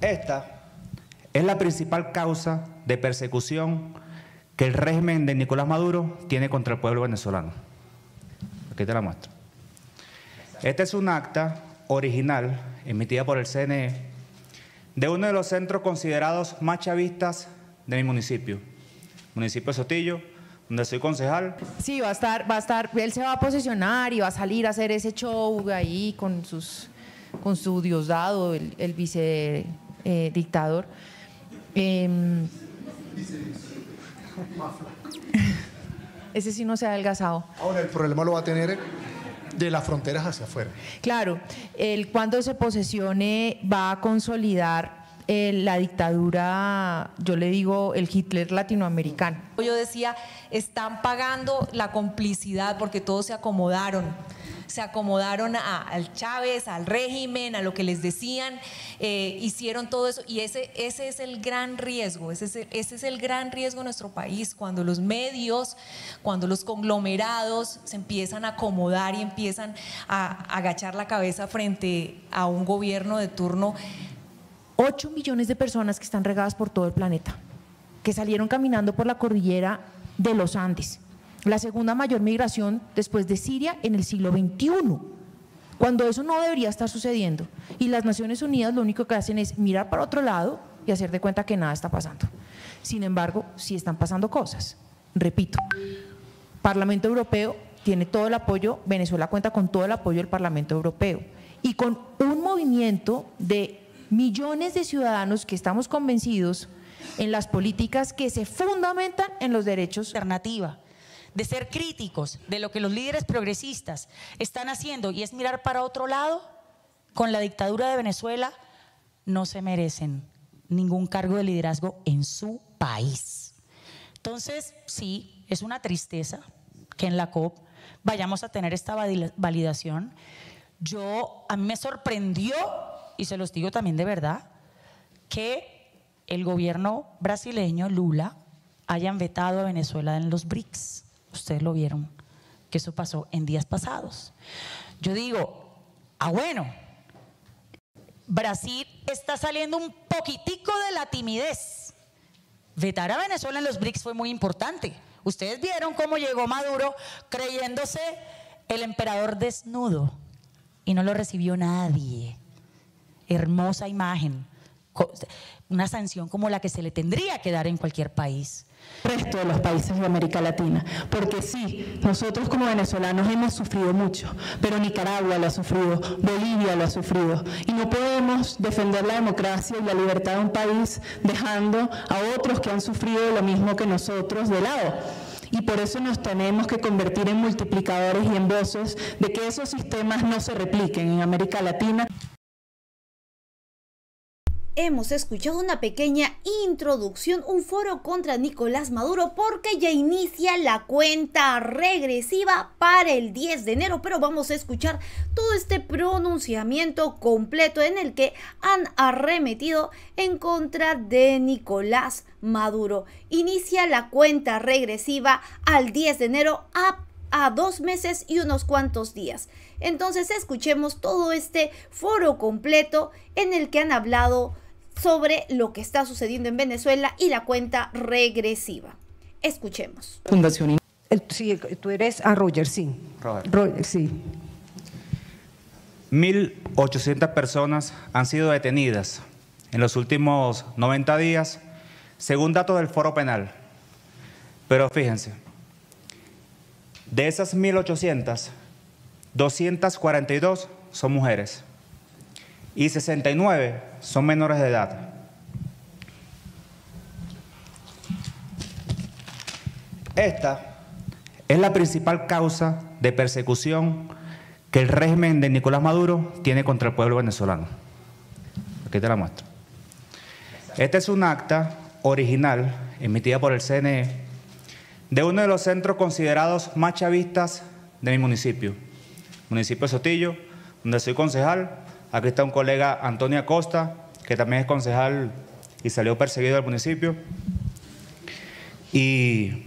Esta es la principal causa de persecución que el régimen de Nicolás Maduro tiene contra el pueblo venezolano. Aquí te la muestro. Este es un acta original emitida por el CNE de uno de los centros considerados más chavistas de mi municipio de Sotillo, donde soy concejal. Sí, va a estar, él se va a posesionar y va a salir a hacer ese show ahí con su Diosdado, el vicedictador. Ese sí no se ha adelgazado. Ahora el problema lo va a tener de las fronteras hacia afuera. Claro, él cuando se posesione va a consolidar la dictadura, yo le digo el Hitler latinoamericano. Yo decía, están pagando la complicidad porque todos se acomodaron al Chávez, al régimen, a lo que les decían, hicieron todo eso y ese es el gran riesgo, ese es el gran riesgo de nuestro país, cuando los medios, cuando los conglomerados se empiezan a acomodar y empiezan a agachar la cabeza frente a un gobierno de turno. 8 millones de personas que están regadas por todo el planeta, que salieron caminando por la cordillera de los Andes. La segunda mayor migración después de Siria en el siglo XXI, cuando eso no debería estar sucediendo. Y las Naciones Unidas lo único que hacen es mirar para otro lado y hacer de cuenta que nada está pasando. Sin embargo, sí están pasando cosas. Repito, Parlamento Europeo tiene todo el apoyo, Venezuela cuenta con todo el apoyo del Parlamento Europeo y con un movimiento de millones de ciudadanos que estamos convencidos en las políticas que se fundamentan en los derechos. Alternativa de ser críticos de lo que los líderes progresistas están haciendo y es mirar para otro lado, con la dictadura de Venezuela, no se merecen ningún cargo de liderazgo en su país. Entonces, sí, es una tristeza que en la COP vayamos a tener esta validación. A mí me sorprendió, y se los digo también de verdad, que el gobierno brasileño, Lula, hayan vetado a Venezuela en los BRICS. Ustedes lo vieron, que eso pasó en días pasados. Yo digo, bueno, Brasil está saliendo un poquitico de la timidez. Vetar a Venezuela en los BRICS fue muy importante. Ustedes vieron cómo llegó Maduro creyéndose el emperador desnudo y no lo recibió nadie. Hermosa imagen, una sanción como la que se le tendría que dar en cualquier país. El resto de los países de América Latina, porque sí, nosotros como venezolanos hemos sufrido mucho, pero Nicaragua lo ha sufrido, Bolivia lo ha sufrido, y no podemos defender la democracia y la libertad de un país dejando a otros que han sufrido lo mismo que nosotros de lado. Y por eso nos tenemos que convertir en multiplicadores y en voces de que esos sistemas no se repliquen en América Latina. Hemos escuchado una pequeña introducción, un foro contra Nicolás Maduro, porque ya inicia la cuenta regresiva para el 10 de enero, pero vamos a escuchar todo este pronunciamiento completo en el que han arremetido en contra de Nicolás Maduro. Inicia la cuenta regresiva al 10 de enero a 2 meses y unos cuantos días. Entonces escuchemos todo este foro completo en el que han hablado sobre lo que está sucediendo en Venezuela y la cuenta regresiva. Escuchemos. Fundación. Sí, tú eres Roger, sí. Roger, sí. 1.800 personas han sido detenidas en los últimos 90 días, según datos del Foro Penal. Pero fíjense, de esas 1.800, 242 son mujeres y 69 son menores de edad. Esta es la principal causa de persecución que el régimen de Nicolás Maduro tiene contra el pueblo venezolano. Aquí te la muestro. Esta es un acta original emitida por el CNE de uno de los centros considerados más chavistas de mi municipio de Sotillo, donde soy concejal. Aquí está un colega, Antonio Acosta, que también es concejal y salió perseguido del municipio. Y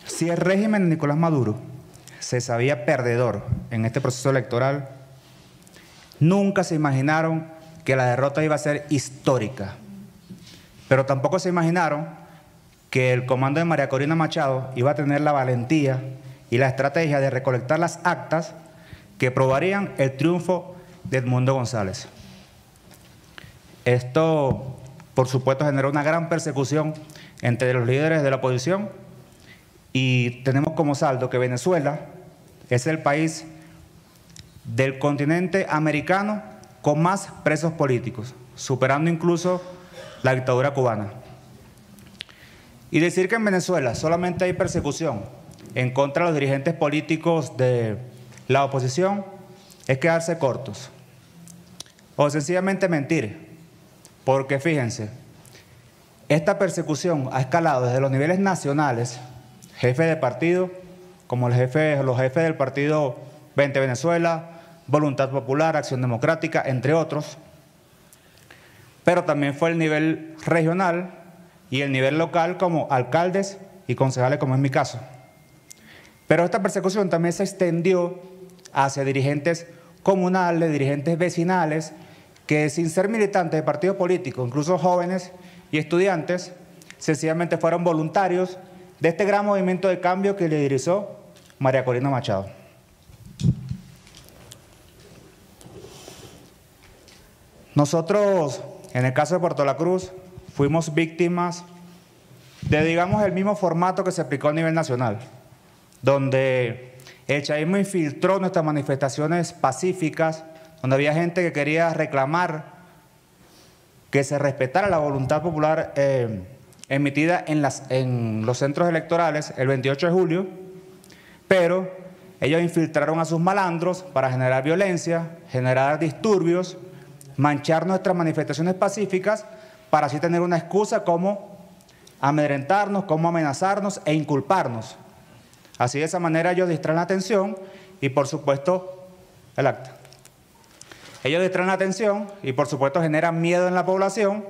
si el régimen de Nicolás Maduro se sabía perdedor en este proceso electoral, nunca se imaginaron que la derrota iba a ser histórica, pero tampoco se imaginaron que el comando de María Corina Machado iba a tener la valentía y la estrategia de recolectar las actas que probarían el triunfo de Edmundo González. Esto, por supuesto, generó una gran persecución entre los líderes de la oposición y tenemos como saldo que Venezuela es el país del continente americano con más presos políticos, superando incluso la dictadura cubana. Y decir que en Venezuela solamente hay persecución en contra de los dirigentes políticos de la oposición es quedarse cortos o sencillamente mentir, porque fíjense, esta persecución ha escalado desde los niveles nacionales, jefes de partido, como los jefes del partido 20 Venezuela, Voluntad Popular, Acción Democrática, entre otros, pero también fue el nivel regional y el nivel local como alcaldes y concejales, como es mi caso. Pero esta persecución también se extendió hacia dirigentes comunales, dirigentes vecinales, que sin ser militantes de partidos políticos, incluso jóvenes y estudiantes, sencillamente fueron voluntarios de este gran movimiento de cambio que liderizó María Corina Machado. Nosotros, en el caso de Puerto La Cruz, fuimos víctimas de, digamos, el mismo formato que se aplicó a nivel nacional, donde el chavismo infiltró nuestras manifestaciones pacíficas, donde había gente que quería reclamar que se respetara la voluntad popular emitida en los centros electorales el 28 de julio, pero ellos infiltraron a sus malandros para generar violencia, generar disturbios, manchar nuestras manifestaciones pacíficas para así tener una excusa como amedrentarnos, como amenazarnos e inculparnos. Así de esa manera ellos distraen la atención y por supuesto el acta. Ellos distraen la atención y por supuesto generan miedo en la población.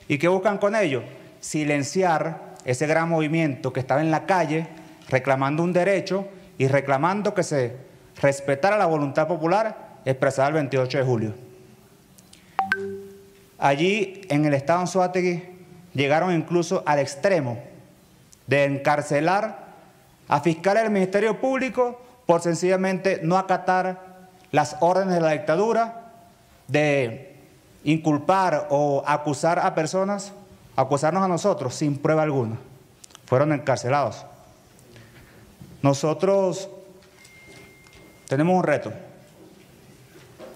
¿Y qué buscan con ello? Silenciar ese gran movimiento que estaba en la calle reclamando un derecho y reclamando que se respetara la voluntad popular expresada el 28 de julio. Allí en el estado Anzoátegui llegaron incluso al extremo de encarcelar a fiscales del Ministerio Público por sencillamente no acatar las órdenes de la dictadura de inculpar o acusar a personas, acusarnos a nosotros sin prueba alguna. Fueron encarcelados. Nosotros tenemos un reto.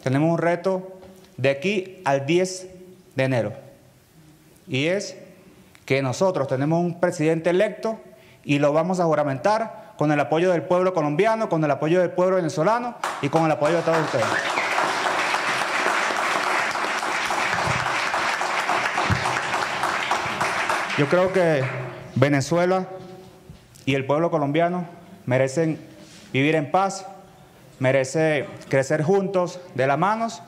Tenemos un reto de aquí al 10 de enero. Y es que nosotros tenemos un presidente electo y lo vamos a juramentar con el apoyo del pueblo colombiano, con el apoyo del pueblo venezolano y con el apoyo de todos ustedes. Yo creo que Venezuela y el pueblo colombiano merecen vivir en paz, merece crecer juntos, de las manos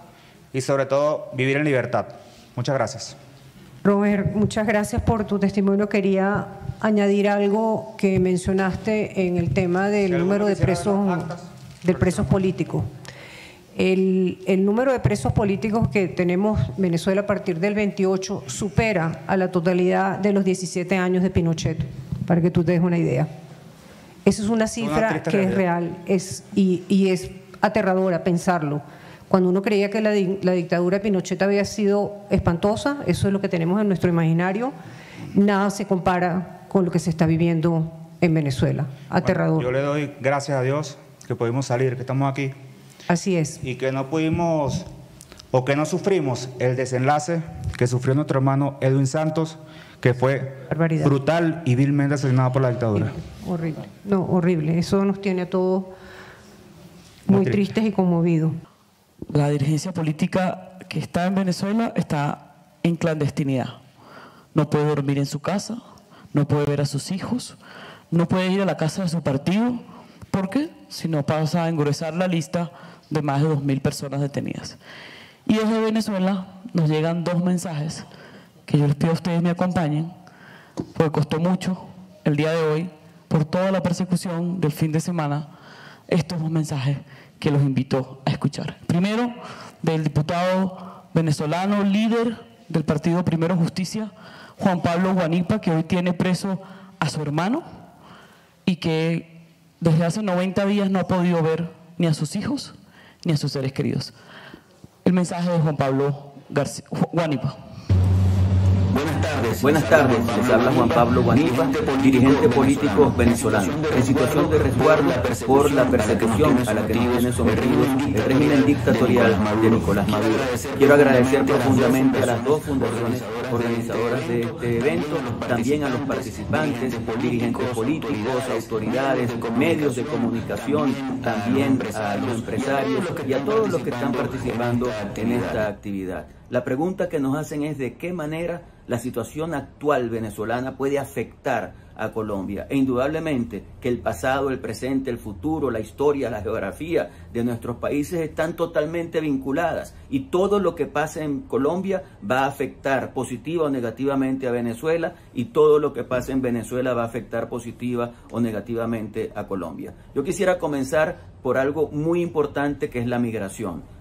y sobre todo vivir en libertad. Muchas gracias. Robert, muchas gracias por tu testimonio. Quería añadir algo que mencionaste en el tema del número de presos políticos. El número de presos políticos que tenemos en Venezuela a partir del 28 supera a la totalidad de los 17 años de Pinochet, para que tú te des una idea. Esa es una cifra que es real y es aterradora pensarlo. Cuando uno creía que la dictadura de Pinochet había sido espantosa, eso es lo que tenemos en nuestro imaginario, nada se compara con lo que se está viviendo en Venezuela. Aterrador. Bueno, yo le doy gracias a Dios que pudimos salir, que estamos aquí. Así es. Y que no pudimos o que no sufrimos el desenlace que sufrió nuestro hermano Edwin Santos, que fue brutal y vilmente asesinado por la dictadura. Horrible. No, horrible. Eso nos tiene a todos muy tristes y conmovidos. La dirigencia política que está en Venezuela está en clandestinidad. No puede dormir en su casa, no puede ver a sus hijos, no puede ir a la casa de su partido. ¿Por qué? Si no pasa a engruesar la lista de más de 2.000 personas detenidas. Y desde Venezuela nos llegan 2 mensajes que yo les pido a ustedes me acompañen, porque costó mucho el día de hoy, por toda la persecución del fin de semana, estos 2 mensajes que los invito a escuchar. Primero, del diputado venezolano, líder del partido Primero Justicia, Juan Pablo Guanipa, que hoy tiene preso a su hermano y que desde hace 90 días no ha podido ver ni a sus hijos ni a sus seres queridos. El mensaje de Juan Pablo Guanipa. Buenas tardes, les habla Juan Pablo Guanipa, dirigente político venezolano, en situación de resguardo por la persecución a la que nos tiene sometidos el régimen dictatorial de Nicolás Maduro. Quiero agradecer profundamente a las dos fundaciones organizadoras de este evento, también a los participantes, dirigentes políticos, autoridades, medios de comunicación, también a los empresarios y a todos los que están participando en esta actividad. La pregunta que nos hacen es de qué manera la situación actual venezolana puede afectar a Colombia. E indudablemente que el pasado, el presente, el futuro, la historia, la geografía de nuestros países están totalmente vinculadas y todo lo que pasa en Colombia va a afectar positiva o negativamente a Venezuela y todo lo que pasa en Venezuela va a afectar positiva o negativamente a Colombia. Yo quisiera comenzar por algo muy importante que es la migración.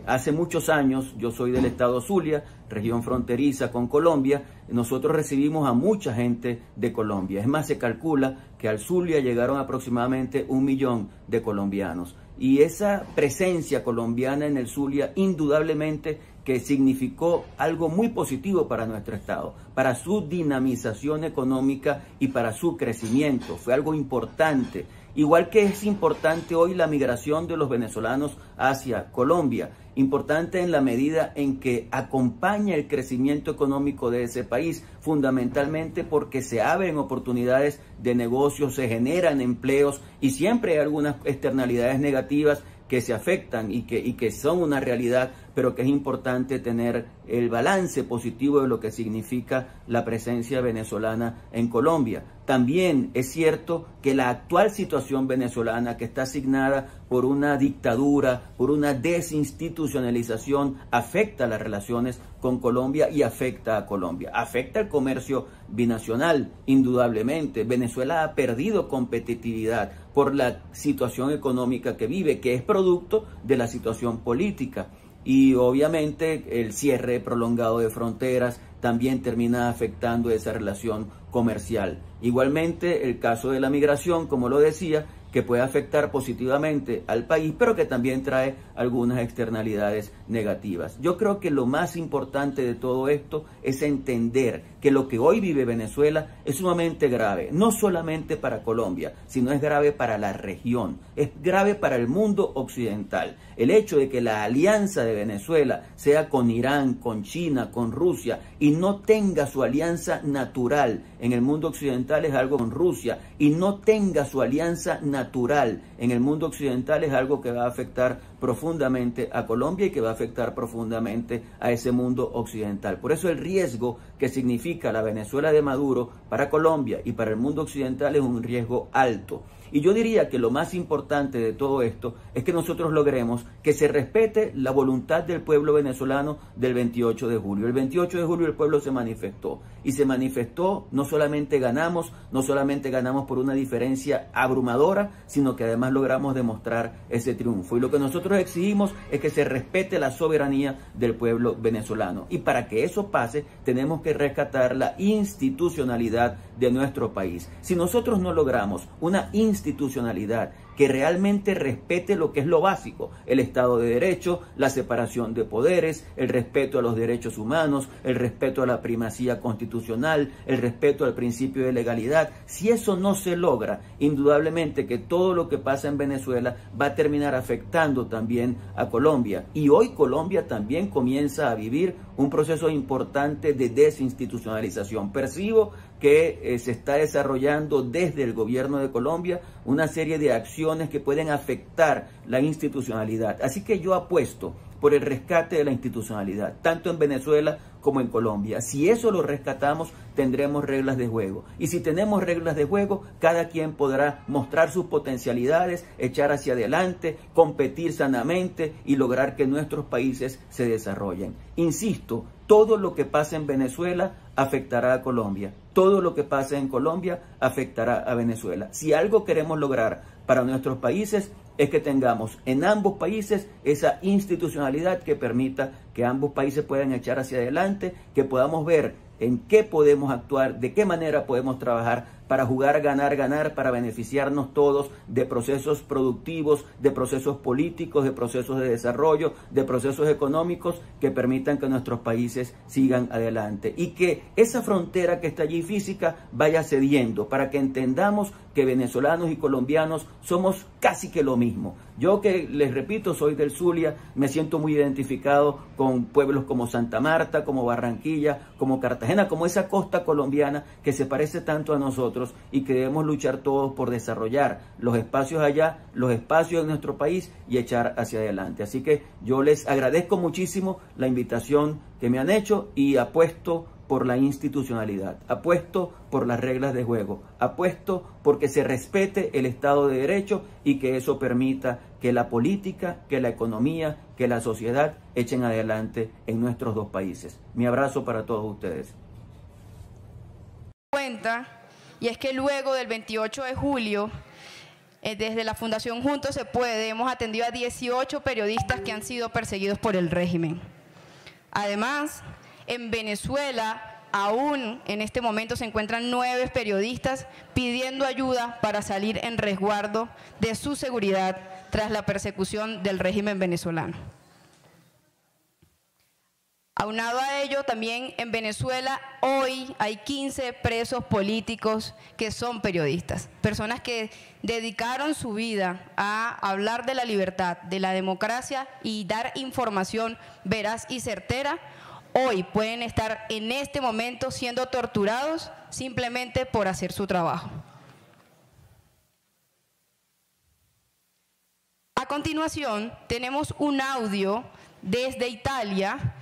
Hace muchos años, yo soy del estado Zulia, región fronteriza con Colombia, nosotros recibimos a mucha gente de Colombia. Es más, se calcula que al Zulia llegaron aproximadamente 1 millón de colombianos. Y esa presencia colombiana en el Zulia indudablemente que significó algo muy positivo para nuestro estado, para su dinamización económica y para su crecimiento. Fue algo importante. Igual que es importante hoy la migración de los venezolanos hacia Colombia, importante en la medida en que acompaña el crecimiento económico de ese país, fundamentalmente porque se abren oportunidades de negocios, se generan empleos y siempre hay algunas externalidades negativas que se afectan y que son una realidad, pero que es importante tener el balance positivo de lo que significa la presencia venezolana en Colombia. También es cierto que la actual situación venezolana, que está asignada por una dictadura, por una desinstitucionalización, afecta las relaciones con Colombia y afecta a Colombia. Afecta el comercio binacional, indudablemente. Venezuela ha perdido competitividad por la situación económica que vive, que es producto de la situación política. Y obviamente el cierre prolongado de fronteras también termina afectando esa relación comercial. Igualmente el caso de la migración, como lo decía, que puede afectar positivamente al país, pero que también trae algunas externalidades negativas. Yo creo que lo más importante de todo esto es entender que lo que hoy vive Venezuela es sumamente grave, no solamente para Colombia, sino es grave para la región, es grave para el mundo occidental. El hecho de que la alianza de Venezuela sea con Irán, con China, con Rusia y no tenga su alianza natural en el mundo occidental es algo con Rusia y no tenga su alianza natural en el mundo occidental es algo que va a afectar profundamente a Colombia y que va a afectar profundamente a ese mundo occidental. Por eso el riesgo que significa la Venezuela de Maduro para Colombia y para el mundo occidental es un riesgo alto. Y yo diría que lo más importante de todo esto es que nosotros logremos que se respete la voluntad del pueblo venezolano del 28 de julio. El 28 de julio el pueblo se manifestó y se manifestó, no solamente ganamos por una diferencia abrumadora, sino que además logramos demostrar ese triunfo. Y lo que nosotros exigimos es que se respete la soberanía del pueblo venezolano. Y para que eso pase, tenemos que rescatar la institucionalidad de nuestro país. Si nosotros no logramos una institucionalidad que realmente respete lo que es lo básico, el Estado de Derecho, la separación de poderes, el respeto a los derechos humanos, el respeto a la primacía constitucional, el respeto al principio de legalidad. Si eso no se logra, indudablemente que todo lo que pasa en Venezuela va a terminar afectando también a Colombia. Y hoy Colombia también comienza a vivir un proceso importante de desinstitucionalización. Percibo que se está desarrollando desde el gobierno de Colombia una serie de acciones que pueden afectar la institucionalidad. Así que yo apuesto por el rescate de la institucionalidad, tanto en Venezuela como en Colombia. Si eso lo rescatamos, tendremos reglas de juego. Y si tenemos reglas de juego, cada quien podrá mostrar sus potencialidades, echar hacia adelante, competir sanamente y lograr que nuestros países se desarrollen. Insisto, todo lo que pasa en Venezuela afectará a Colombia. Todo lo que pasa en Colombia afectará a Venezuela. Si algo queremos lograr para nuestros países es que tengamos en ambos países esa institucionalidad que permita que ambos países puedan echar hacia adelante, que podamos ver en qué podemos actuar, de qué manera podemos trabajar para jugar ganar, ganar, para beneficiarnos todos de procesos productivos, de procesos políticos, de procesos de desarrollo, de procesos económicos que permitan que nuestros países sigan adelante y que esa frontera que está allí física vaya cediendo para que entendamos que venezolanos y colombianos somos casi que lo mismo. Yo, que les repito, soy del Zulia, me siento muy identificado con pueblos como Santa Marta, como Barranquilla, como Cartagena, como esa costa colombiana que se parece tanto a nosotros y que debemos luchar todos por desarrollar los espacios allá, los espacios en nuestro país y echar hacia adelante. Así que yo les agradezco muchísimo la invitación que me han hecho y apuesto por la institucionalidad, apuesto por las reglas de juego, apuesto porque se respete el Estado de Derecho y que eso permita que la política, que la economía, que la sociedad echen adelante en nuestros dos países. Mi abrazo para todos ustedes. Y es que luego del 28 de julio, desde la Fundación Juntos se Puede, hemos atendido a 18 periodistas que han sido perseguidos por el régimen. Además, en Venezuela, aún en este momento se encuentran 9 periodistas pidiendo ayuda para salir en resguardo de su seguridad tras la persecución del régimen venezolano. Aunado a ello, también en Venezuela hoy hay 15 presos políticos que son periodistas, personas que dedicaron su vida a hablar de la libertad, de la democracia y dar información veraz y certera. Hoy pueden estar en este momento siendo torturados simplemente por hacer su trabajo. A continuación, tenemos un audio desde Italia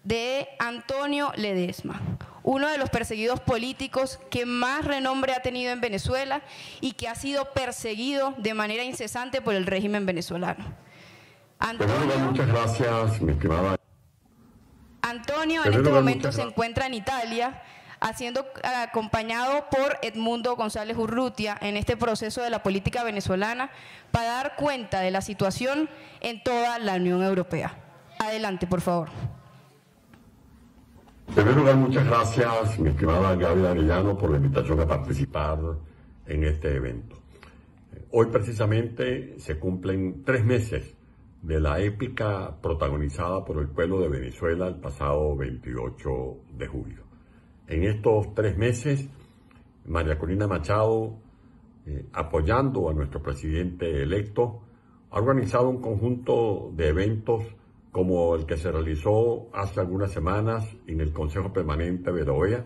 de Antonio Ledesma, uno de los perseguidos políticos que más renombre ha tenido en Venezuela y que ha sido perseguido de manera incesante por el régimen venezolano. Muchas gracias, mi estimada. Antonio en este momento se encuentra en Italia, siendo acompañado por Edmundo González Urrutia en este proceso de la política venezolana para dar cuenta de la situación en toda la Unión Europea. Adelante, por favor. En primer lugar, muchas gracias, mi estimada Gaby Arellano, por la invitación a participar en este evento. Hoy precisamente se cumplen 3 meses de la épica protagonizada por el pueblo de Venezuela el pasado 28 de julio. En estos 3 meses, María Corina Machado, apoyando a nuestro presidente electo, ha organizado un conjunto de eventos como el que se realizó hace algunas semanas en el Consejo Permanente de la OEA,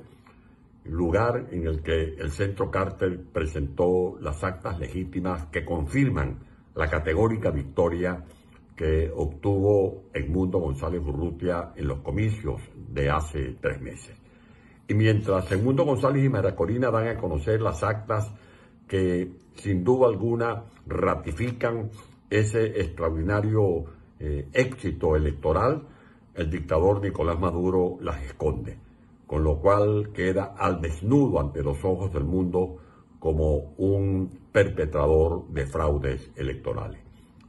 lugar en el que el Centro Carter presentó las actas legítimas que confirman la categórica victoria que obtuvo Edmundo González Urrutia en los comicios de hace 3 meses. Y mientras Edmundo González y María Corina dan a conocer las actas que sin duda alguna ratifican ese extraordinario éxito electoral, el dictador Nicolás Maduro las esconde, con lo cual queda al desnudo ante los ojos del mundo como un perpetrador de fraudes electorales.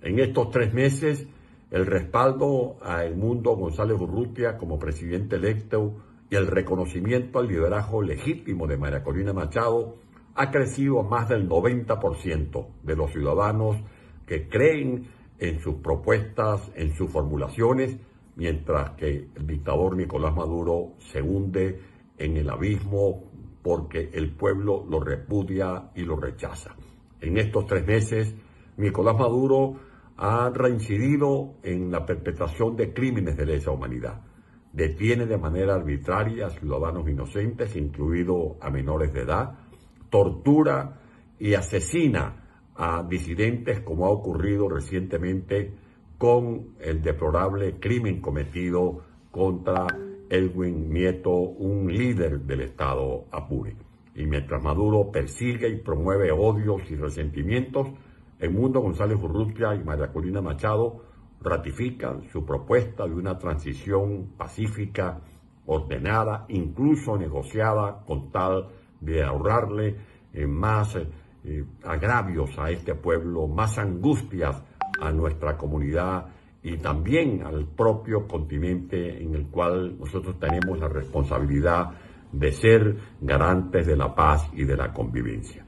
En estos 3 meses, el respaldo a Edmundo González Urrutia como presidente electo y el reconocimiento al liderazgo legítimo de María Corina Machado ha crecido a más del 90% de los ciudadanos que creen en sus propuestas, en sus formulaciones, mientras que el dictador Nicolás Maduro se hunde en el abismo porque el pueblo lo repudia y lo rechaza. En estos 3 meses, Nicolás Maduro ha reincidido en la perpetración de crímenes de lesa humanidad. Detiene de manera arbitraria a ciudadanos inocentes, incluido a menores de edad, tortura y asesina a disidentes, como ha ocurrido recientemente con el deplorable crimen cometido contra Elwin Nieto, un líder del Estado Apure. Y mientras Maduro persigue y promueve odios y resentimientos, Edmundo González Urrutia y María Corina Machado ratifican su propuesta de una transición pacífica, ordenada, incluso negociada, con tal de ahorrarle más agravios a este pueblo, más angustias a nuestra comunidad y también al propio continente en el cual nosotros tenemos la responsabilidad de ser garantes de la paz y de la convivencia.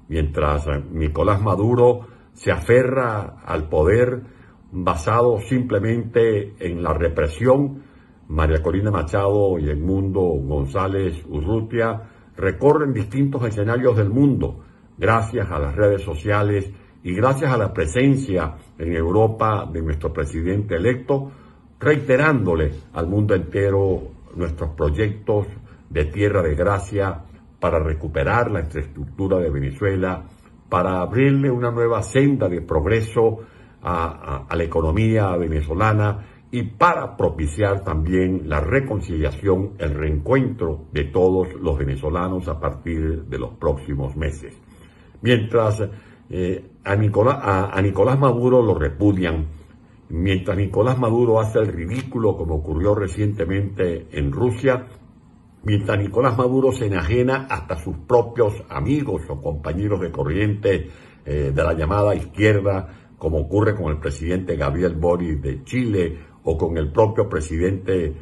Mientras Nicolás Maduro se aferra al poder basado simplemente en la represión, María Corina Machado y Edmundo González Urrutia recorren distintos escenarios del mundo gracias a las redes sociales y gracias a la presencia en Europa de nuestro presidente electo, reiterándole al mundo entero nuestros proyectos de tierra de gracia para recuperar la infraestructura de Venezuela, para abrirle una nueva senda de progreso a la economía venezolana y para propiciar también la reconciliación, el reencuentro de todos los venezolanos a partir de los próximos meses. Mientras a Nicolás Maduro lo repudian, mientras Nicolás Maduro hace el ridículo como ocurrió recientemente en Rusia, mientras Nicolás Maduro se enajena hasta sus propios amigos o compañeros de corriente de la llamada izquierda, como ocurre con el presidente Gabriel Boric de Chile o con el propio presidente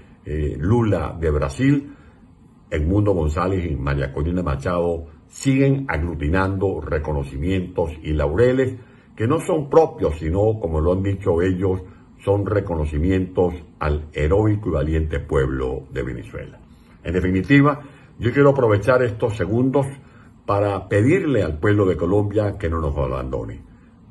Lula de Brasil, Edmundo González y María Corina Machado siguen aglutinando reconocimientos y laureles que no son propios, sino, como lo han dicho ellos, son reconocimientos al heroico y valiente pueblo de Venezuela. En definitiva, yo quiero aprovechar estos segundos para pedirle al pueblo de Colombia que no nos abandone,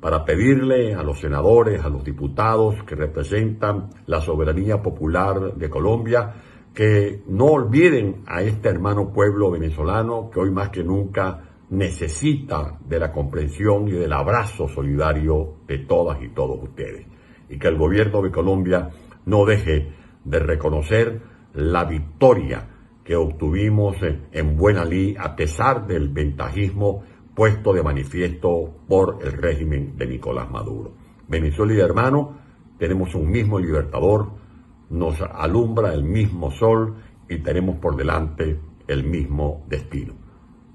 para pedirle a los senadores, a los diputados que representan la soberanía popular de Colombia, que no olviden a este hermano pueblo venezolano que hoy más que nunca necesita de la comprensión y del abrazo solidario de todas y todos ustedes. Y que el gobierno de Colombia no deje de reconocer la victoria que obtuvimos en buena lid a pesar del ventajismo puesto de manifiesto por el régimen de Nicolás Maduro. Venezuela y hermano, tenemos un mismo libertador, nos alumbra el mismo sol y tenemos por delante el mismo destino.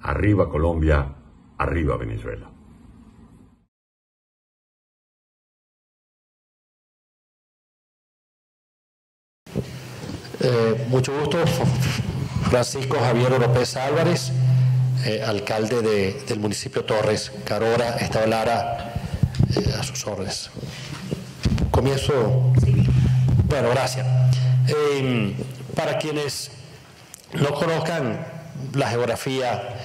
Arriba Colombia, arriba Venezuela. Mucho gusto, Francisco Javier Oropesa Álvarez, alcalde del municipio Torres, Carora, Estado Lara, a sus órdenes. Comienzo. Bueno, gracias. Para quienes no conozcan la geografía,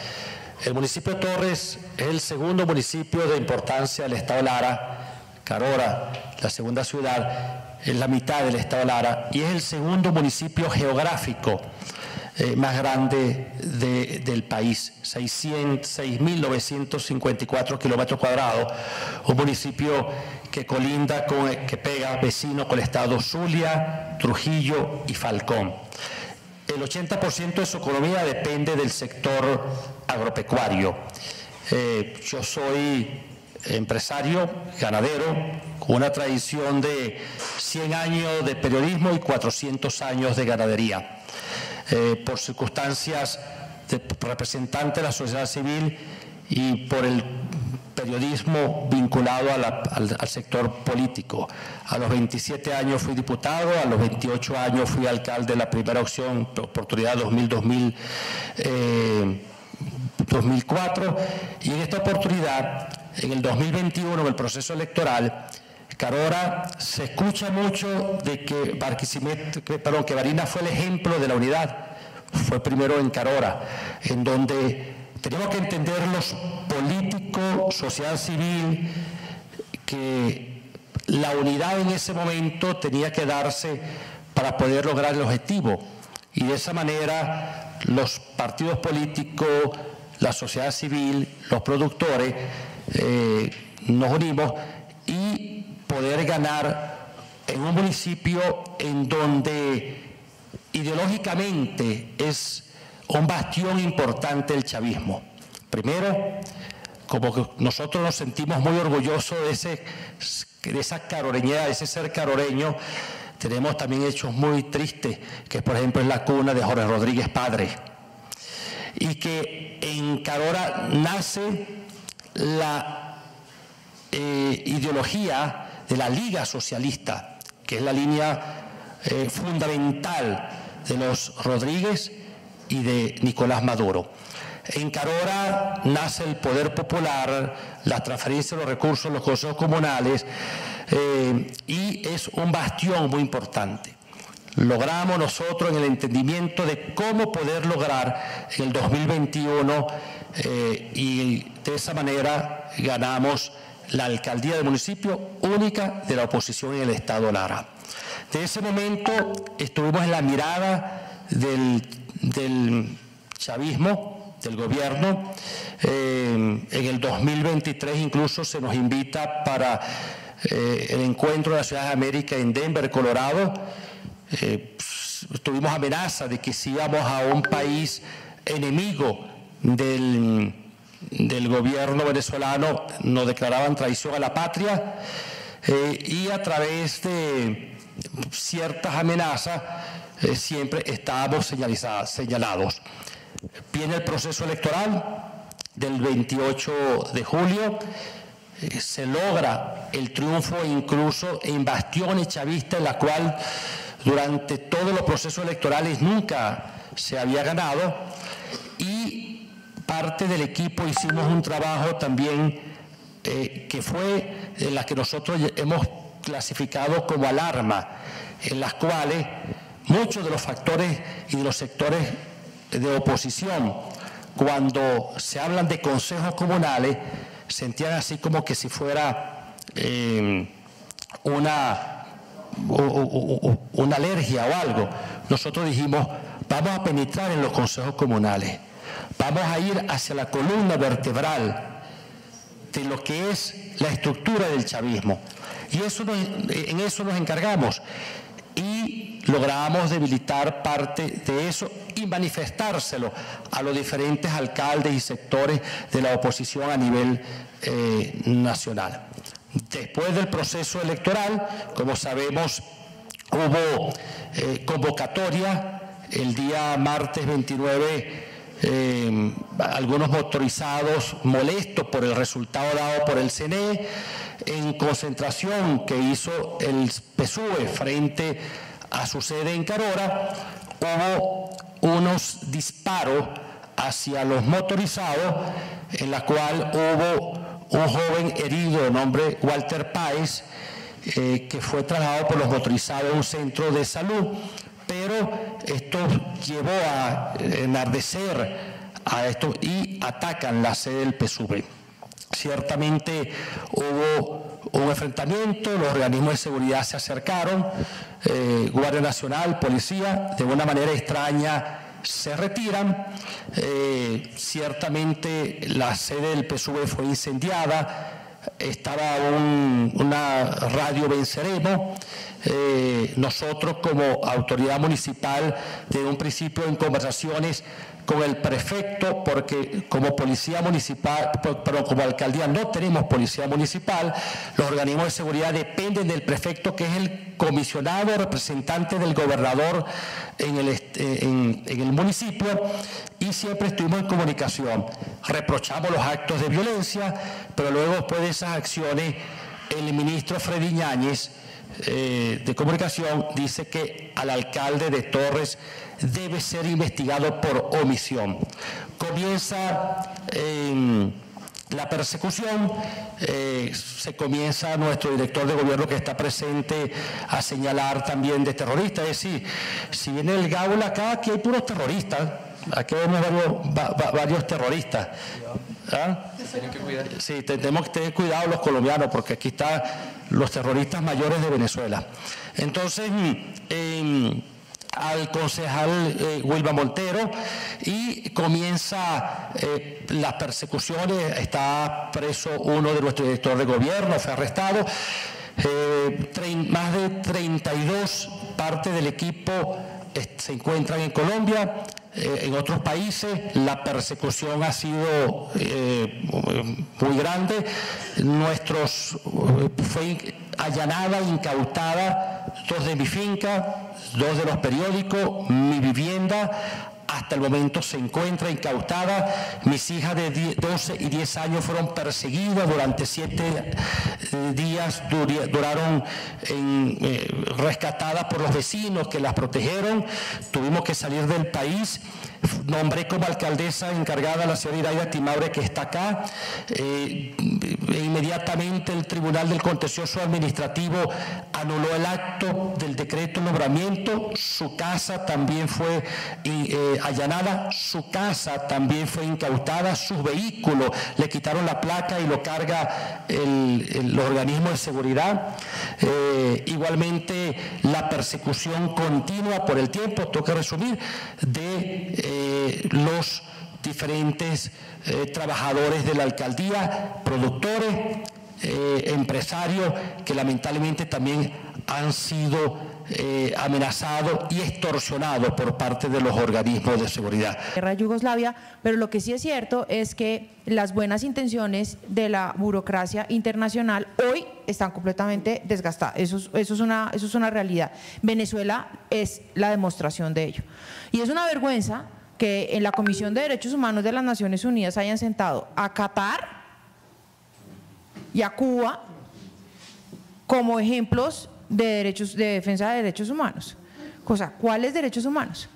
el municipio Torres es el segundo municipio de importancia del Estado Lara. Carora, la segunda ciudad, es la mitad del Estado Lara y es el segundo municipio geográfico más grande del país, 6.954 kilómetros cuadrados, un municipio que colinda que pega vecino con el estado Zulia, Trujillo y Falcón. El 80% de su economía depende del sector agropecuario. Yo soy empresario, ganadero, con una tradición de 100 años de periodismo y 400 años de ganadería. Por circunstancias de representante de la sociedad civil y por el periodismo vinculado al sector político. A los 27 años fui diputado, a los 28 años fui alcalde de la primera oportunidad 2004 y en esta oportunidad, en el 2021, en el proceso electoral, Carora se escucha mucho de que Barinas fue el ejemplo de la unidad. Fue primero en Carora, en donde tenemos que entender los políticos, sociedad civil, que la unidad en ese momento tenía que darse para poder lograr el objetivo. Y de esa manera los partidos políticos, la sociedad civil, los productores, nos unimos y poder ganar en un municipio en donde ideológicamente es un bastión importante el chavismo. Primero, como que nosotros nos sentimos muy orgullosos de esa caroreñedad, de ese ser caroreño. Tenemos también hechos muy tristes, que por ejemplo es la cuna de Jorge Rodríguez Padre. Y que en Carora nace la ideología de la Liga Socialista, que es la línea fundamental de los Rodríguez y de Nicolás Maduro. En Carora nace el poder popular, la transferencia de los recursos, los consejos comunales, y es un bastión muy importante. Logramos nosotros en el entendimiento de cómo poder lograr en el 2021 y de esa manera ganamos la alcaldía del municipio única de la oposición en el estado Lara. De ese momento estuvimos en la mirada del chavismo, del gobierno. En el 2023 incluso se nos invita para el encuentro de la Ciudad de América en Denver, Colorado. Tuvimos amenaza de que si íbamos a un país enemigo del gobierno venezolano nos declaraban traición a la patria, y a través de ciertas amenazas siempre estábamos señalados. Viene el proceso electoral del 28 de julio, se logra el triunfo incluso en bastiones chavistas, en la cual durante todos los procesos electorales nunca se había ganado, y parte del equipo hicimos un trabajo también que fue en la que nosotros hemos clasificado como alarma, en las cuales muchos de los factores y de los sectores de oposición, cuando se hablan de consejos comunales, sentían así como que si fuera una alergia o algo. Nosotros dijimos, vamos a penetrar en los consejos comunales, vamos a ir hacia la columna vertebral de lo que es la estructura del chavismo, y en eso nos encargamos, y logramos debilitar parte de eso y manifestárselo a los diferentes alcaldes y sectores de la oposición a nivel nacional. Después del proceso electoral, como sabemos, hubo convocatoria el día martes 29, algunos motorizados molestos por el resultado dado por el CNE, en concentración que hizo el PSUV frente a su sede en Carora, hubo unos disparos hacia los motorizados, en la cual hubo un joven herido de nombre Walter Páez, que fue trasladado por los motorizados a un centro de salud, pero esto llevó a enardecer a esto y atacan la sede del PSUV. Ciertamente hubo un enfrentamiento, los organismos de seguridad se acercaron, Guardia Nacional, Policía, de una manera extraña se retiran. Ciertamente la sede del PSUV fue incendiada, estaba una radio Venceremos. Nosotros como autoridad municipal, desde un principio en conversaciones con el prefecto, porque como policía municipal, pero como alcaldía no tenemos policía municipal, los organismos de seguridad dependen del prefecto, que es el comisionado representante del gobernador en el municipio, y siempre estuvimos en comunicación. Reprochamos los actos de violencia, pero luego después de esas acciones, el ministro Freddy Ñáñez de Comunicación dice que al alcalde de Torres debe ser investigado por omisión. Comienza la persecución, se comienza nuestro director de gobierno, que está presente, a señalar también de terroristas. Es decir, si viene el Gaula acá, aquí hay puros terroristas, aquí vemos varios terroristas. ¿Ah? Sí, tenemos que tener cuidado los colombianos, porque aquí están los terroristas mayores de Venezuela. Entonces, al concejal Wilma Montero, y comienza las persecuciones. Está preso uno de nuestro director de gobierno, fue arrestado. Más de 32 partes del equipo se encuentran en Colombia. En otros países la persecución ha sido muy grande. Fue allanada, incautada 2 de mi finca, 2 de los periódicos, mi vivienda, hasta el momento se encuentra incautada. Mis hijas de 12 y 10 años fueron perseguidas durante 7 días, duraron rescatadas por los vecinos que las protegieron. Tuvimos que salir del país. Nombré como alcaldesa encargada a la señora Iraida Timaure, que está acá. Inmediatamente el Tribunal del Contencioso Administrativo anuló el acto del decreto de nombramiento. Su casa también fue allanada, su casa también fue incautada, sus vehículos le quitaron la placa y lo carga los organismos de seguridad. Igualmente la persecución continua por el tiempo, tengo que resumir, de los diferentes trabajadores de la alcaldía, productores, empresarios que lamentablemente también han sido amenazados y extorsionados por parte de los organismos de seguridad. Guerra de Yugoslavia, pero lo que sí es cierto es que las buenas intenciones de la burocracia internacional hoy están completamente desgastadas. Eso es una realidad. Venezuela es la demostración de ello. Y es una vergüenza que en la Comisión de Derechos Humanos de las Naciones Unidas hayan sentado a Qatar y a Cuba como ejemplos de defensa de derechos humanos. ¿Cuáles derechos humanos?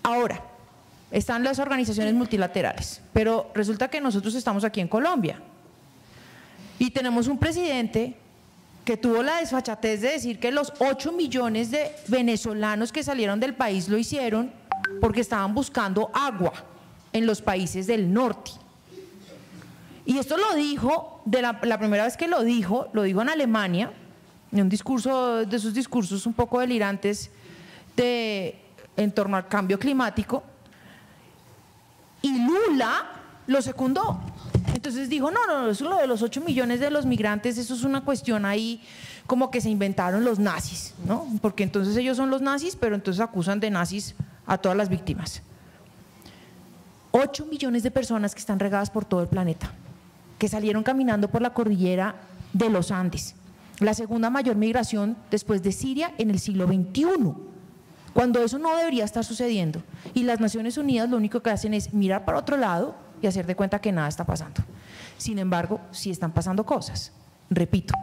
Ahora, están las organizaciones multilaterales, pero resulta que nosotros estamos aquí en Colombia y tenemos un presidente que tuvo la desfachatez de decir que los 8 millones de venezolanos que salieron del país lo hicieron porque estaban buscando agua en los países del norte. Y esto lo dijo, la primera vez que lo dijo en Alemania, en un discurso, de esos discursos un poco delirantes en torno al cambio climático, y Lula lo secundó. Entonces dijo, no, eso lo de los 8 millones de los migrantes, eso es una cuestión ahí como que se inventaron los nazis, ¿no? Porque entonces ellos son los nazis, pero entonces acusan de nazis a todas las víctimas. 8 millones de personas que están regadas por todo el planeta, que salieron caminando por la cordillera de los Andes, la segunda mayor migración después de Siria en el siglo XXI, cuando eso no debería estar sucediendo. Y las Naciones Unidas lo único que hacen es mirar para otro lado y hacer de cuenta que nada está pasando. Sin embargo, sí están pasando cosas. Repito,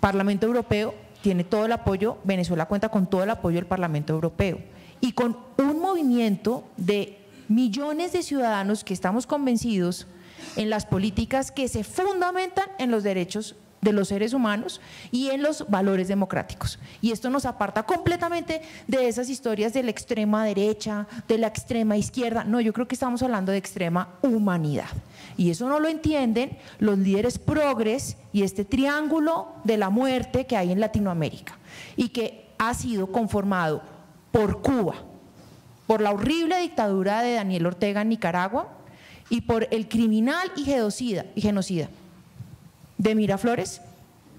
Parlamento Europeo tiene todo el apoyo, Venezuela cuenta con todo el apoyo del Parlamento Europeo y con un movimiento de millones de ciudadanos que estamos convencidos en las políticas que se fundamentan en los derechos de los seres humanos y en los valores democráticos. Y esto nos aparta completamente de esas historias de la extrema derecha, de la extrema izquierda. No, yo creo que estamos hablando de extrema humanidad. Y eso no lo entienden los líderes progres y este triángulo de la muerte que hay en Latinoamérica y que ha sido conformado por Cuba, por la horrible dictadura de Daniel Ortega en Nicaragua y por el criminal y genocida de Miraflores,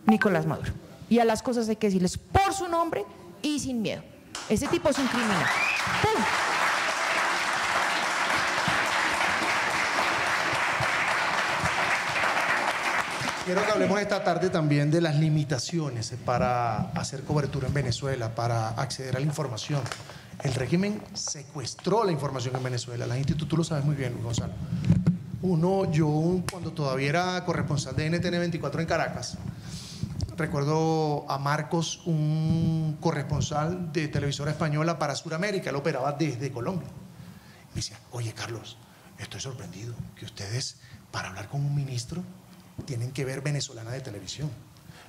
Nicolás Maduro. Y a las cosas hay que decirles por su nombre y sin miedo. Ese tipo es un criminal. ¡Pum! Quiero que hablemos esta tarde también de las limitaciones para hacer cobertura en Venezuela, para acceder a la información. El régimen secuestró la información en Venezuela. La institución, tú lo sabes muy bien, Gonzalo. Yo cuando todavía era corresponsal de NTN 24 en Caracas, recuerdo a Marcos, un corresponsal de televisora española para Sudamérica, él operaba desde Colombia. Me decía, oye Carlos, estoy sorprendido que ustedes para hablar con un ministro tienen que ver venezolana de televisión.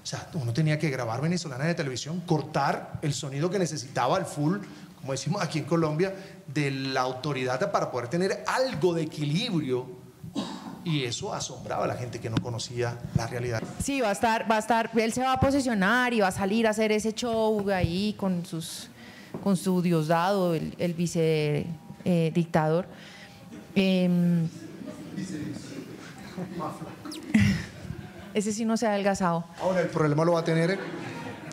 O sea, uno tenía que grabar venezolana de televisión, cortar el sonido que necesitaba, el full, como decimos aquí en Colombia, de la autoridad para poder tener algo de equilibrio. Y eso asombraba a la gente que no conocía la realidad. Sí, va a estar, él se va a posesionar y va a salir a hacer ese show ahí con su diosdado, el vicedictador. Ese sí no se ha adelgazado. Ahora el problema lo va a tener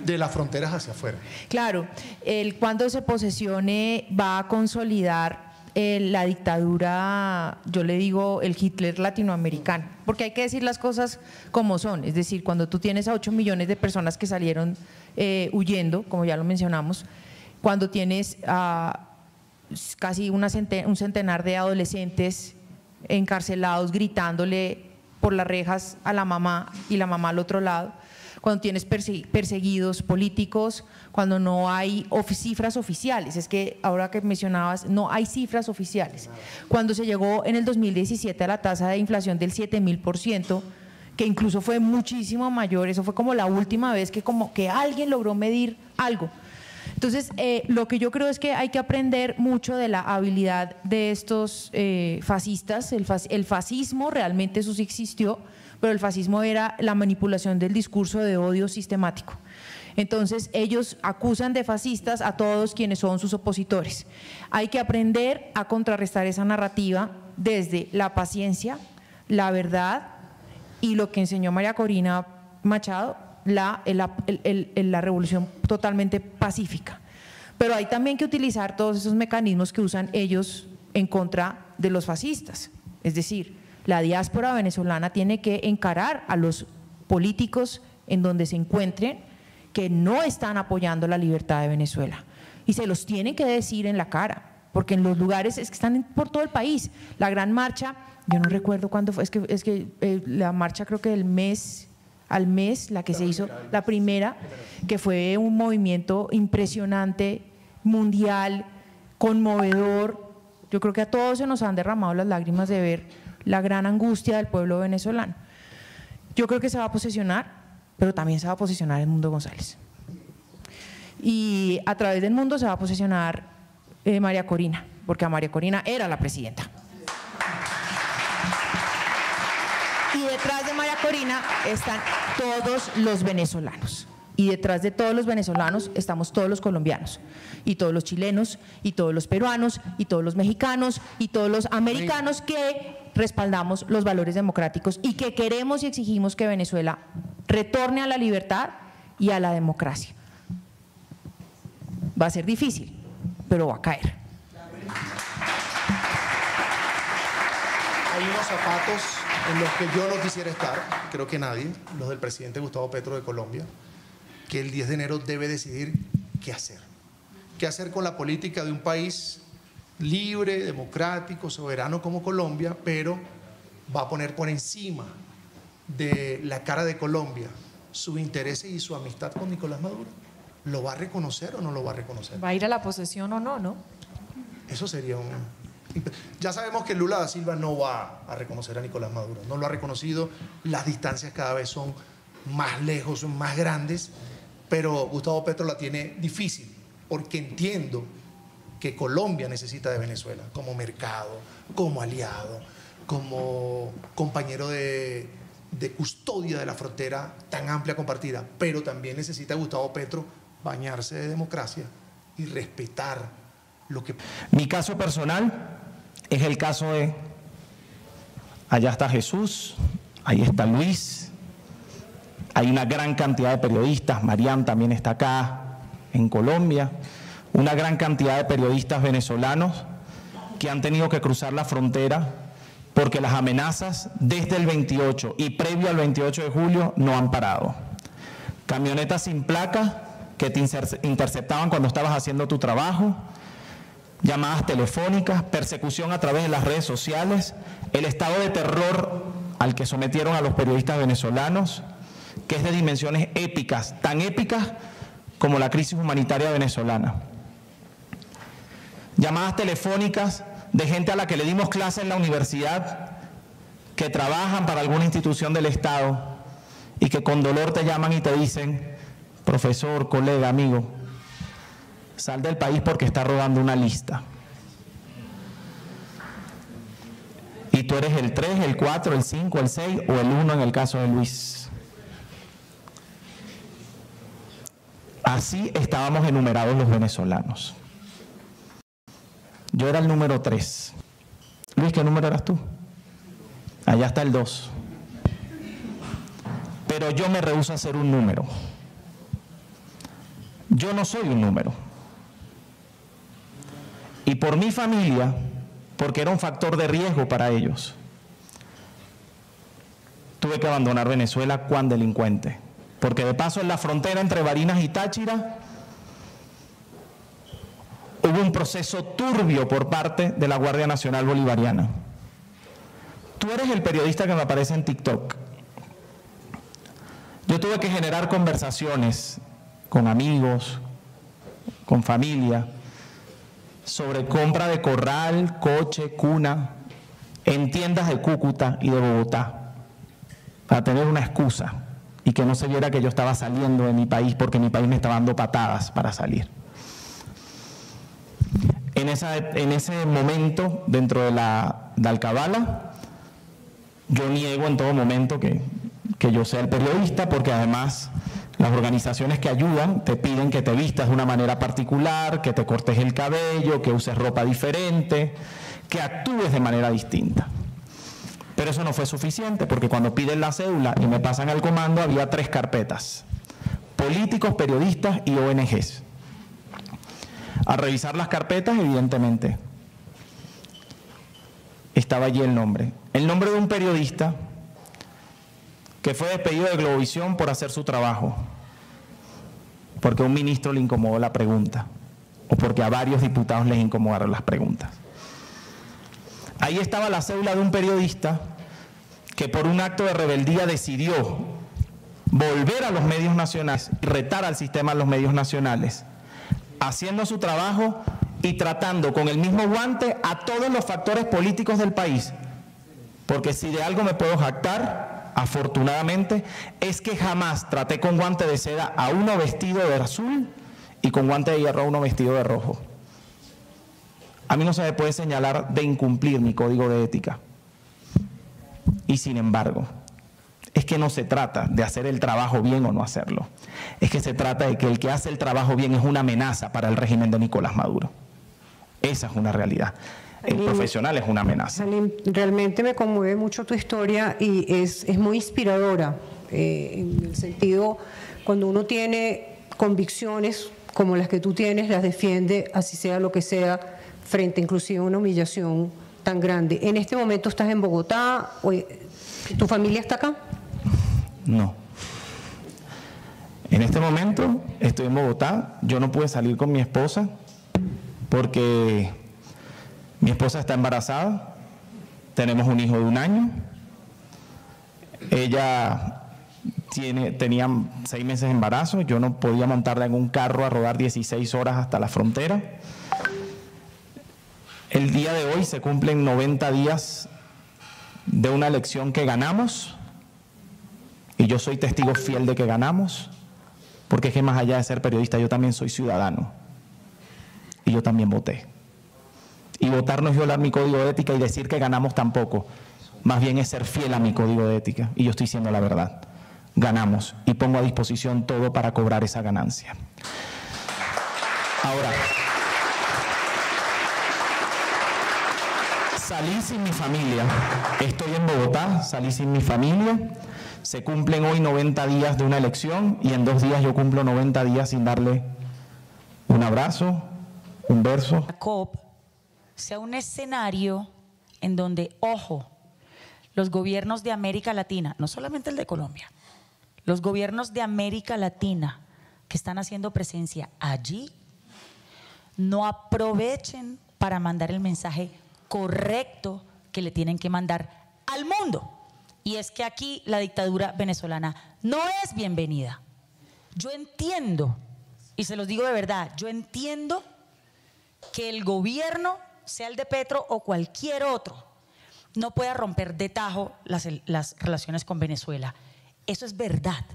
de las fronteras hacia afuera. Claro, él cuando se posesione va a consolidar la dictadura, yo le digo el Hitler latinoamericano, porque hay que decir las cosas como son. Es decir, cuando tú tienes a 8 millones de personas que salieron huyendo, como ya lo mencionamos, cuando tienes a casi un centenar de adolescentes encarcelados gritándole por las rejas a la mamá y la mamá al otro lado, cuando tienes perseguidos políticos, cuando no hay cifras oficiales. Es que ahora que mencionabas, no hay cifras oficiales. Cuando se llegó en el 2017 a la tasa de inflación del 7.000%, que incluso fue muchísimo mayor, eso fue como la última vez que como que alguien logró medir algo. Entonces, lo que yo creo es que hay que aprender mucho de la habilidad de estos fascistas. El fascismo realmente eso sí existió, pero el fascismo era la manipulación del discurso de odio sistemático. Entonces, ellos acusan de fascistas a todos quienes son sus opositores. Hay que aprender a contrarrestar esa narrativa desde la paciencia, la verdad y lo que enseñó María Corina Machado, la revolución totalmente pacífica. Pero hay también que utilizar todos esos mecanismos que usan ellos en contra de los fascistas. Es decir, la diáspora venezolana tiene que encarar a los políticos en donde se encuentren que no están apoyando la libertad de Venezuela. Y se los tienen que decir en la cara, porque en los lugares es que están por todo el país. La gran marcha, yo no recuerdo cuándo fue, es que la marcha creo que del mes al mes, la que se hizo, la primera, que fue un movimiento impresionante, mundial, conmovedor. Yo creo que a todos se nos han derramado las lágrimas de ver la gran angustia del pueblo venezolano. Yo creo que se va a posesionar, pero también se va a posesionar Edmundo González. Y a través del mundo se va a posesionar María Corina, porque a María Corina era la presidenta. Y detrás de María Corina están todos los venezolanos. Y detrás de todos los venezolanos estamos todos los colombianos, y todos los chilenos, y todos los peruanos, y todos los mexicanos, y todos los americanos que respaldamos los valores democráticos y que queremos y exigimos que Venezuela retorne a la libertad y a la democracia. Va a ser difícil, pero va a caer. Hay unos zapatos en los que yo no quisiera estar, creo que nadie, los del presidente Gustavo Petro de Colombia, que el 10 de enero debe decidir qué hacer. Qué hacer con la política de un país libre, democrático, soberano como Colombia, pero va a poner por encima de la cara de Colombia sus intereses y su amistad con Nicolás Maduro. ¿Lo va a reconocer o no lo va a reconocer? ¿Va a ir a la posesión o no, no? Eso sería un... Ya sabemos que Lula da Silva no va a reconocer a Nicolás Maduro, no lo ha reconocido, las distancias cada vez son más lejos, son más grandes, pero Gustavo Petro la tiene difícil, porque entiendo que Colombia necesita de Venezuela como mercado, como aliado, como compañero de custodia de la frontera tan amplia compartida, pero también necesita Gustavo Petro bañarse de democracia y respetar lo que... Mi caso personal es el caso de, allá está Jesús, ahí está Luis, hay una gran cantidad de periodistas, Mariam también está acá en Colombia, una gran cantidad de periodistas venezolanos que han tenido que cruzar la frontera porque las amenazas desde el 28 y previo al 28 de julio no han parado. Camionetas sin placa que te interceptaban cuando estabas haciendo tu trabajo, llamadas telefónicas, persecución a través de las redes sociales, el estado de terror al que sometieron a los periodistas venezolanos, que es de dimensiones épicas, tan épicas como la crisis humanitaria venezolana. Llamadas telefónicas de gente a la que le dimos clase en la universidad, que trabajan para alguna institución del Estado y que con dolor te llaman y te dicen: profesor, colega, amigo, sal del país porque está rodando una lista. Y tú eres el 3, el 4, el 5, el 6 o el 1 en el caso de Luis. Así estábamos enumerados los venezolanos. Yo era el número 3. Luis, ¿qué número eras tú? Allá está el 2. Pero yo me rehúso a ser un número. Yo no soy un número. Y por mi familia, porque era un factor de riesgo para ellos, tuve que abandonar Venezuela cuan delincuente. Porque de paso en la frontera entre Barinas y Táchira hubo un proceso turbio por parte de la Guardia Nacional Bolivariana. Tú eres el periodista que me aparece en TikTok. Yo tuve que generar conversaciones con amigos, con familia, sobre compra de corral, coche, cuna, en tiendas de Cúcuta y de Bogotá, para tener una excusa y que no se viera que yo estaba saliendo de mi país porque mi país me estaba dando patadas para salir. En ese momento, dentro de la alcabala, yo niego en todo momento que yo sea el periodista, porque además las organizaciones que ayudan te piden que te vistas de una manera particular, que te cortes el cabello, que uses ropa diferente, que actúes de manera distinta. Pero eso no fue suficiente, porque cuando piden la cédula y me pasan al comando había 3 carpetas: políticos, periodistas y ONGs. Al revisar las carpetas, evidentemente, estaba allí el nombre de un periodista que fue despedido de Globovisión por hacer su trabajo, porque a un ministro le incomodó la pregunta, o porque a varios diputados les incomodaron las preguntas. Ahí estaba la cédula de un periodista que por un acto de rebeldía decidió volver a los medios nacionales, retar al sistema de los medios nacionales, haciendo su trabajo y tratando con el mismo guante a todos los factores políticos del país. Porque si de algo me puedo jactar, afortunadamente, es que jamás traté con guante de seda a uno vestido de azul y con guante de hierro a uno vestido de rojo. A mí no se me puede señalar de incumplir mi código de ética. Y sin embargo, es que no se trata de hacer el trabajo bien o no hacerlo. Es que se trata de que el que hace el trabajo bien es una amenaza para el régimen de Nicolás Maduro. Esa es una realidad. El profesional es una amenaza. Salim, realmente me conmueve mucho tu historia y es muy inspiradora, en el sentido, cuando uno tiene convicciones como las que tú tienes, las defiende, así sea lo que sea, frente inclusive a una humillación tan grande. En este momento estás en Bogotá, ¿tu familia está acá? No. En este momento estoy en Bogotá. Yo no pude salir con mi esposa porque mi esposa está embarazada, tenemos un hijo de 1 año, ella tenía 6 meses de embarazo, yo no podía montarla en un carro a rodar 16 horas hasta la frontera. El día de hoy se cumplen 90 días de una elección que ganamos, y yo soy testigo fiel de que ganamos, porque es que más allá de ser periodista, yo también soy ciudadano, y yo también voté. Y votar no es violar mi código de ética y decir que ganamos tampoco. Más bien es ser fiel a mi código de ética. Y yo estoy diciendo la verdad. Ganamos. Y pongo a disposición todo para cobrar esa ganancia. Ahora, salí sin mi familia. Estoy en Bogotá, salí sin mi familia. Se cumplen hoy 90 días de una elección y en 2 días yo cumplo 90 días sin darle un abrazo, un verso. Sea un escenario en donde, ojo, los gobiernos de América Latina, no solamente el de Colombia, los gobiernos de América Latina que están haciendo presencia allí, no aprovechen para mandar el mensaje correcto que le tienen que mandar al mundo. Y es que aquí la dictadura venezolana no es bienvenida. Yo entiendo, y se los digo de verdad, yo entiendo que el gobierno, sea el de Petro o cualquier otro, no pueda romper de tajo las relaciones con Venezuela. Eso es verdad,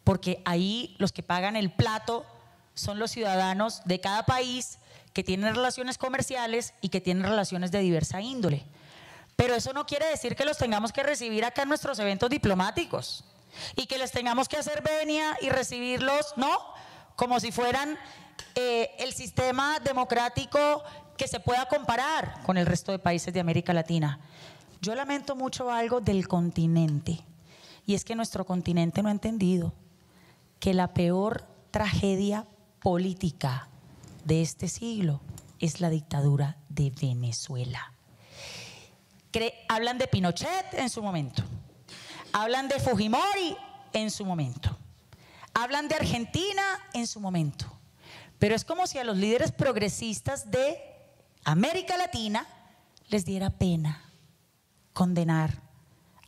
porque ahí los que pagan el plato son los ciudadanos de cada país que tienen relaciones comerciales y que tienen relaciones de diversa índole. Pero eso no quiere decir que los tengamos que recibir acá en nuestros eventos diplomáticos y que les tengamos que hacer venia y recibirlos, ¿no? Como si fueran el sistema democrático que se pueda comparar con el resto de países de América Latina. Yo lamento mucho algo del continente, y es que nuestro continente no ha entendido que la peor tragedia política de este siglo es la dictadura de Venezuela. Hablan de Pinochet en su momento, hablan de Fujimori en su momento, hablan de Argentina en su momento, Pero es como si a los líderes progresistas de América Latina les diera pena condenar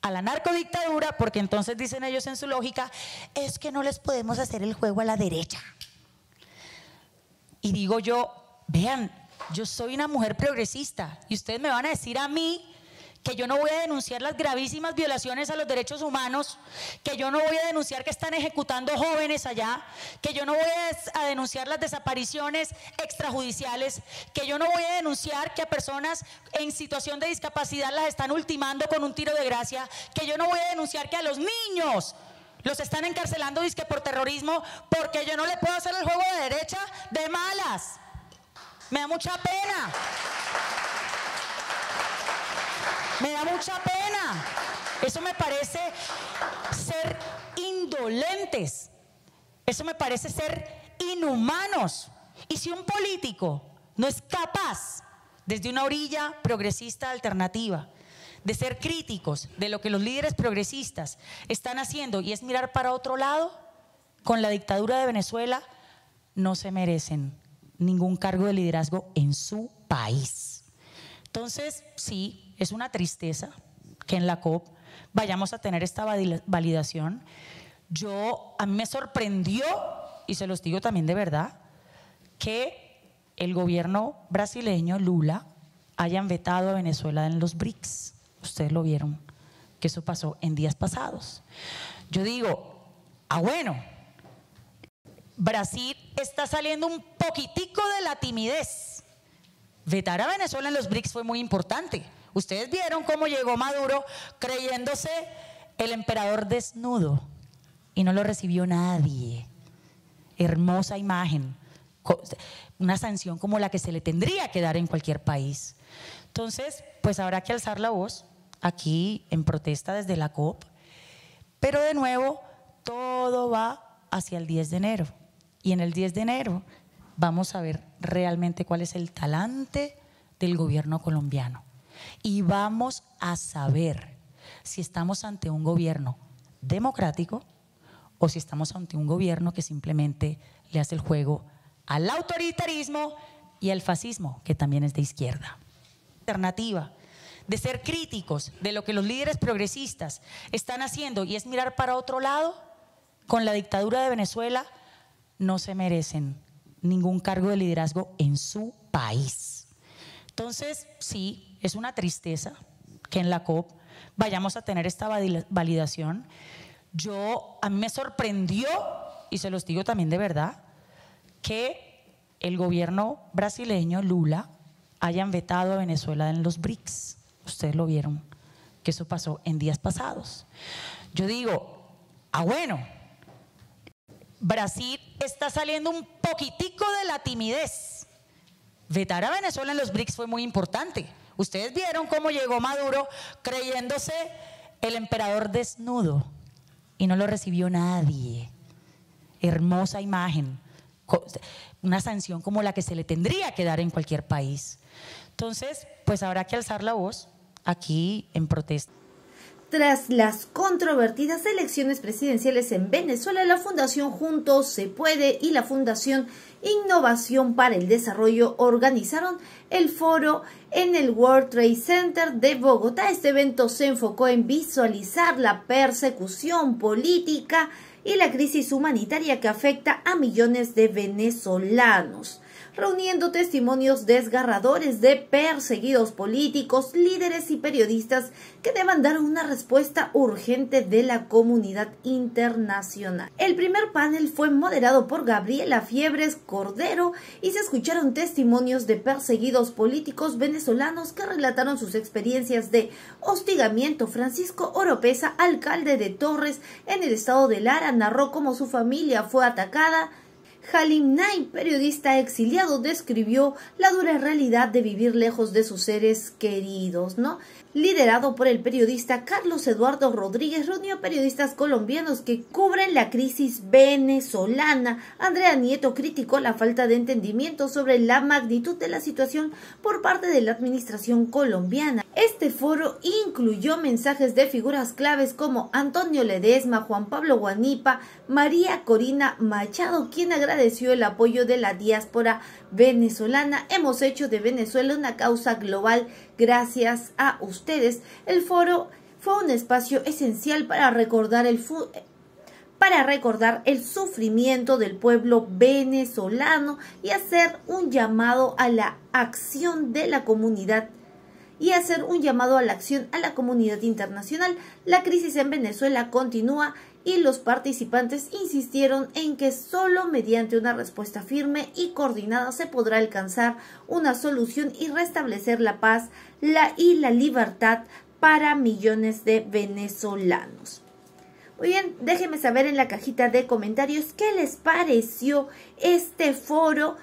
a la narcodictadura, porque entonces dicen ellos en su lógica, es que no les podemos hacer el juego a la derecha. Y digo yo, vean, yo soy una mujer progresista y ustedes me van a decir a mí que yo no voy a denunciar las gravísimas violaciones a los derechos humanos, que yo no voy a denunciar que están ejecutando jóvenes allá, que yo no voy a denunciar las desapariciones extrajudiciales, que yo no voy a denunciar que a personas en situación de discapacidad las están ultimando con un tiro de gracia, que yo no voy a denunciar que a los niños los están encarcelando dizque por terrorismo, porque yo no le puedo hacer el juego de derecha de malas. Me da mucha pena. Me da mucha pena. Eso me parece ser indolentes. Eso me parece ser inhumanos. Y si un político no es capaz, desde una orilla progresista alternativa, de ser críticos de lo que los líderes progresistas están haciendo y es mirar para otro lado, con la dictadura de Venezuela, no se merecen ningún cargo de liderazgo en su país. Entonces, sí, es una tristeza que en la COP vayamos a tener esta validación. A mí me sorprendió, y se los digo también de verdad, que el gobierno brasileño, Lula, hayan vetado a Venezuela en los BRICS. Ustedes lo vieron, que eso pasó en días pasados. Yo digo, bueno, Brasil está saliendo un poquitico de la timidez. Vetar a Venezuela en los BRICS fue muy importante. Ustedes vieron cómo llegó Maduro creyéndose el emperador desnudo y no lo recibió nadie. Hermosa imagen, una sanción como la que se le tendría que dar en cualquier país. Entonces, pues habrá que alzar la voz aquí en protesta desde la COP, pero de nuevo todo va hacia el 10 de enero y en el 10 de enero vamos a ver realmente cuál es el talante del gobierno colombiano y vamos a saber si estamos ante un gobierno democrático o si estamos ante un gobierno que simplemente le hace el juego al autoritarismo y al fascismo, que también es de izquierda. Alternativa de ser críticos de lo que los líderes progresistas están haciendo y es mirar para otro lado, con la dictadura de Venezuela, no se merecen ningún cargo de liderazgo en su país. Entonces, sí, es una tristeza que en la COP vayamos a tener esta validación. A mí me sorprendió, y se los digo también de verdad, que el gobierno brasileño, Lula, hayan vetado a Venezuela en los BRICS. Ustedes lo vieron, que eso pasó en días pasados. Yo digo, bueno, Brasil está saliendo un poquitico de la timidez. Vetar a Venezuela en los BRICS fue muy importante. Ustedes vieron cómo llegó Maduro creyéndose el emperador desnudo y no lo recibió nadie. Hermosa imagen, una sanción como la que se le tendría que dar en cualquier país. Entonces, pues habrá que alzar la voz aquí en protesta. Tras las controvertidas elecciones presidenciales en Venezuela, la Fundación Juntos se Puede y la Fundación Innovación para el Desarrollo organizaron el foro en el World Trade Center de Bogotá. Este evento se enfocó en visualizar la persecución política y la crisis humanitaria que afecta a millones de venezolanos, reuniendo testimonios desgarradores de perseguidos políticos, líderes y periodistas que demandaron una respuesta urgente de la comunidad internacional. El primer panel fue moderado por Gabriela Fiebres Cordero y se escucharon testimonios de perseguidos políticos venezolanos que relataron sus experiencias de hostigamiento. Francisco Oropesa, alcalde de Torres en el estado de Lara, narró cómo su familia fue atacada. Halim Nay, periodista exiliado, describió la dura realidad de vivir lejos de sus seres queridos, liderado por el periodista Carlos Eduardo Rodríguez, reunió periodistas colombianos que cubren la crisis venezolana. Andrea Nieto criticó la falta de entendimiento sobre la magnitud de la situación por parte de la administración colombiana. Este foro incluyó mensajes de figuras claves como Antonio Ledesma, Juan Pablo Guanipa, María Corina Machado, quien agradeció el apoyo de la diáspora venezolana. Hemos hecho de Venezuela una causa global gracias a ustedes. El foro fue un espacio esencial para recordar el sufrimiento del pueblo venezolano y hacer un llamado a la acción de la comunidad a la comunidad internacional. La crisis en Venezuela continúa y los participantes insistieron en que solo mediante una respuesta firme y coordinada se podrá alcanzar una solución y restablecer la paz y la libertad para millones de venezolanos. Muy bien, déjenme saber en la cajita de comentarios qué les pareció este foro.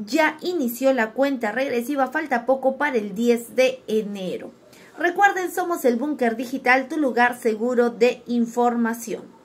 Ya inició la cuenta regresiva, falta poco para el 10 de enero. Recuerden, somos el Búnker Digital, tu lugar seguro de información.